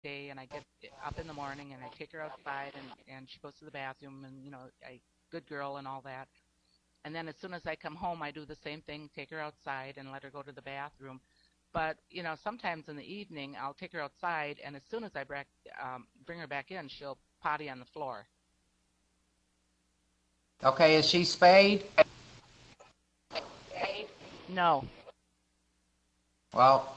day, and I get up in the morning and I take her outside, and she goes to the bathroom, and I good girl and all that. And then as soon as I come home, I do the same thing, take her outside and let her go to the bathroom. But sometimes in the evening, I'll take her outside, and as soon as I bring her back in, she'll potty on the floor. Okay, is she spayed? No. Well,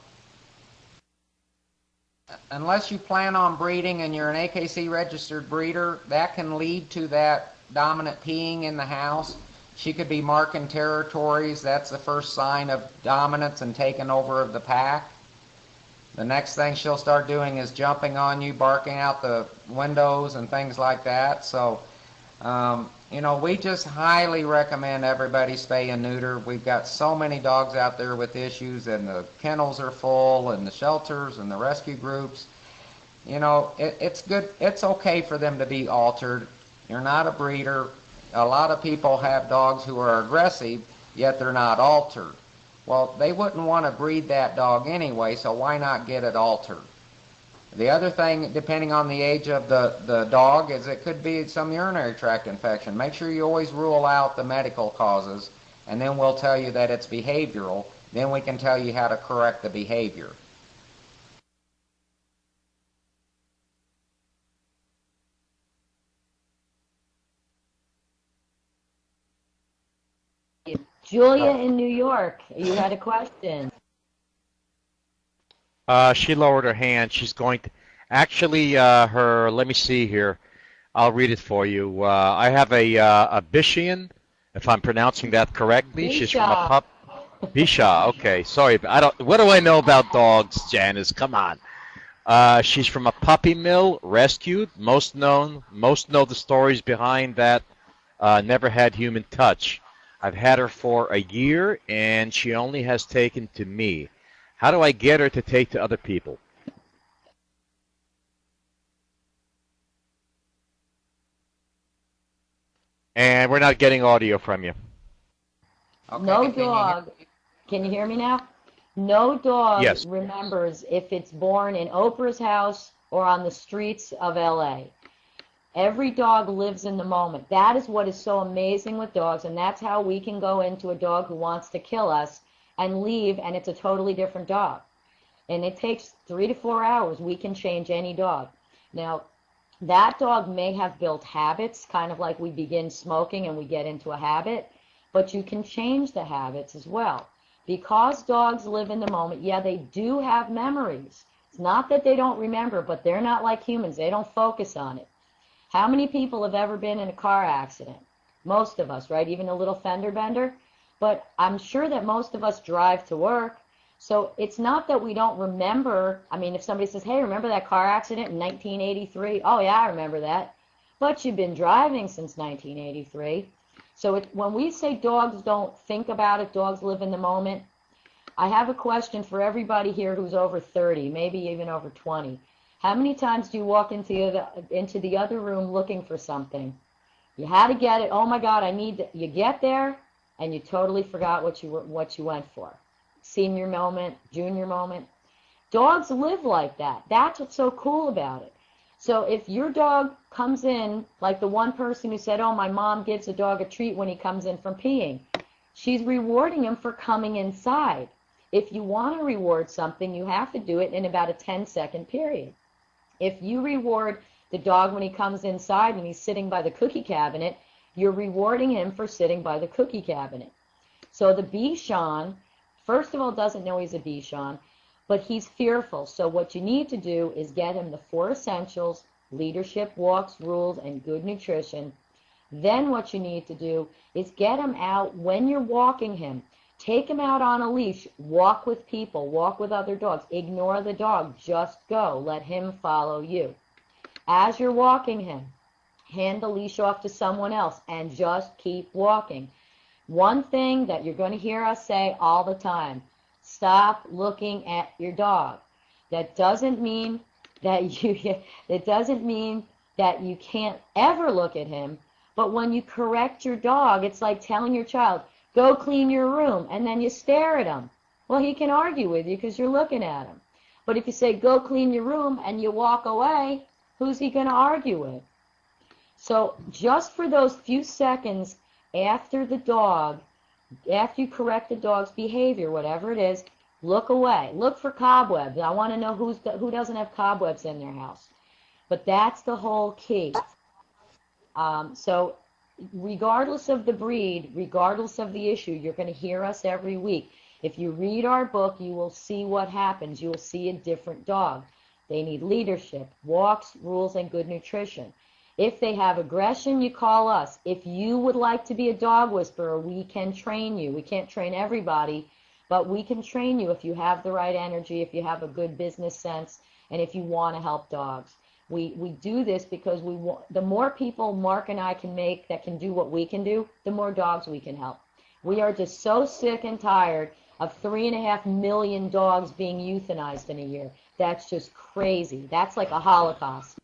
unless you plan on breeding and you're an AKC registered breeder, that can lead to that dominant peeing in the house. She could be marking territories. That's the first sign of dominance and taking over of the pack. The next thing she'll start doing is jumping on you, barking out the windows and things like that. So, we just highly recommend everybody spay and neuter. We've got so many dogs out there with issues, and the kennels are full, and the shelters and the rescue groups. It's good. It's okay for them to be altered. You're not a breeder. A lot of people have dogs who are aggressive, yet they're not altered. Well, they wouldn't want to breed that dog anyway, so why not get it altered? The other thing, depending on the age of the dog, is it could be some urinary tract infection. Make sure you always rule out the medical causes, and then we'll tell you that it's behavioral. Then we can tell you how to correct the behavior. Julia in New York, you had a question. She lowered her hand. She's going to actually let me see here. I'll read it for you. I have a Bishian, if I'm pronouncing that correctly. She's from a pup. Bisha. Okay, sorry. I don't. What do I know about dogs, Janice? Come on. She's from a puppy mill, rescued. Most know the stories behind that. Never had human touch. I've had her for a year, and she only has taken to me. How do I get her to take to other people? And we're not getting audio from you. Okay, no dog. Can you hear me now? No dog Yes. remembers if it's born in Oprah's house or on the streets of LA. Every dog lives in the moment. That is what is so amazing with dogs, and that's how we can go into a dog who wants to kill us and leave, and it's a totally different dog. And it takes 3 to 4 hours. We can change any dog. Now, that dog may have built habits, kind of like we begin smoking and we get into a habit, but you can change the habits as well. Because dogs live in the moment, yeah, they do have memories. It's not that they don't remember, but they're not like humans. They don't focus on it. How many people have ever been in a car accident? Most of us, right? Even a little fender bender. But I'm sure that most of us drive to work. So it's not that we don't remember. I mean, if somebody says, hey, remember that car accident in 1983? Oh, yeah, I remember that. But you've been driving since 1983. So when we say dogs don't think about it, dogs live in the moment, I have a question for everybody here who's over 30, maybe even over 20. How many times do you walk into the other room looking for something? You had to get it. Oh my God, I need it. You get there, and you totally forgot what you went for. Senior moment, junior moment. Dogs live like that. That's what's so cool about it. So if your dog comes in, like the one person who said, oh, my mom gives a dog a treat when he comes in from peeing, she's rewarding him for coming inside. If you want to reward something, you have to do it in about a 10-second period. If you reward the dog when he comes inside and he's sitting by the cookie cabinet, you're rewarding him for sitting by the cookie cabinet. So the Bichon, first of all, doesn't know he's a Bichon, but he's fearful. So what you need to do is get him the 4 essentials: leadership, walks, rules, and good nutrition. Then what you need to do is get him out when you're walking him. Take him out on a leash. Walk with people. Walk with other dogs. Ignore the dog. Just go. Let him follow you. As you're walking him, hand the leash off to someone else and just keep walking. One thing that you're going to hear us say all the time: stop looking at your dog. That doesn't mean that you can't ever look at him, but when you correct your dog, it's like telling your child, go clean your room, and then you stare at him. Well, he can argue with you because you're looking at him. But if you say, go clean your room, and you walk away, who's he going to argue with? So just for those few seconds after after you correct the dog's behavior, whatever it is, look away. Look for cobwebs. I want to know who doesn't have cobwebs in their house. But that's the whole key. So regardless of the breed, regardless of the issue, you're going to hear us every week. If you read our book, you will see what happens. You will see a different dog. They need leadership, walks, rules, and good nutrition. If they have aggression, you call us. If you would like to be a dog whisperer, we can train you. We can't train everybody, but we can train you if you have the right energy, if you have a good business sense, and if you want to help dogs. We do this because the more people Mark and I can make that can do what we can do, the more dogs we can help. We are just so sick and tired of 3.5 million dogs being euthanized in a year. That's just crazy. That's like a Holocaust.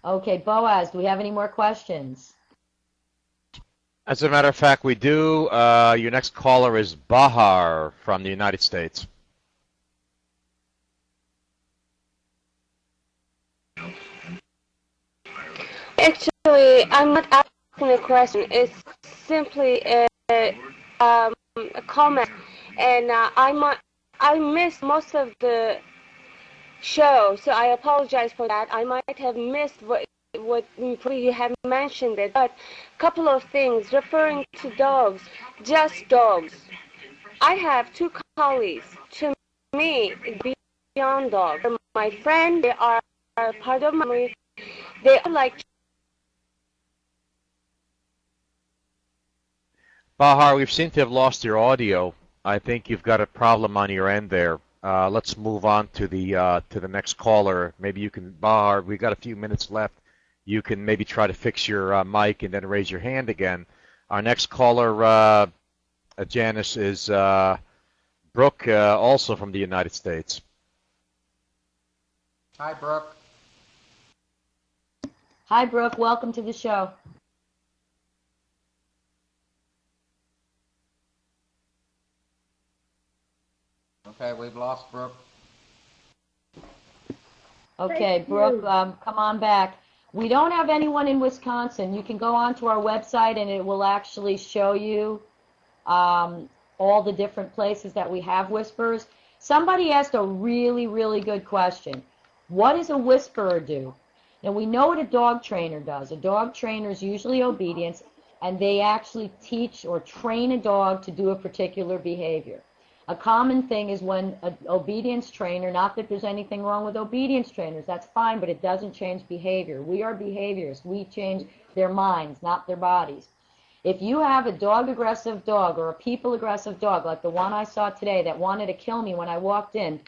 Okay, Boaz, do we have any more questions? As a matter of fact, we do. Your next caller is Bahar from the United States. Actually, I'm not asking a question. It's simply a comment, and I missed most of the show, so I apologize for that. I might have missed what you have mentioned it, but a couple of things referring to dogs, just dogs. I have 2 collies. To me, it's beyond dogs. They're my friend. They are part of my. They are like. Bahar, we seem to have lost your audio. I think you've got a problem on your end there. Let's move on to the next caller. Maybe you can, Bahar, we've got a few minutes left. You can maybe try to fix your mic and then raise your hand again. Our next caller, Janice, is Brooke, also from the United States. Hi, Brooke. Hi, Brooke. Welcome to the show. Okay, we've lost Brooke. Okay, Brooke, come on back. We don't have anyone in Wisconsin. You can go onto our website and it will actually show you all the different places that we have whisperers. Somebody asked a really, really good question. What does a whisperer do? Now, we know what a dog trainer does. A dog trainer is usually obedience, and they actually teach or train a dog to do a particular behavior. A common thing is when an obedience trainer, not that there's anything wrong with obedience trainers, that's fine, but it doesn't change behavior. We are behaviorists. We change their minds, not their bodies. If you have a dog-aggressive dog or a people-aggressive dog, like the one I saw today that wanted to kill me when I walked in,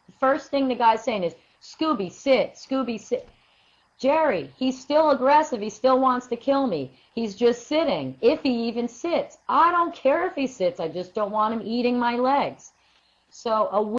the first thing the guy's saying is, Scooby, sit, Scooby, sit. Jerry, he's still aggressive. He still wants to kill me. He's just sitting, if he even sits. I don't care if he sits. I just don't want him eating my legs. So a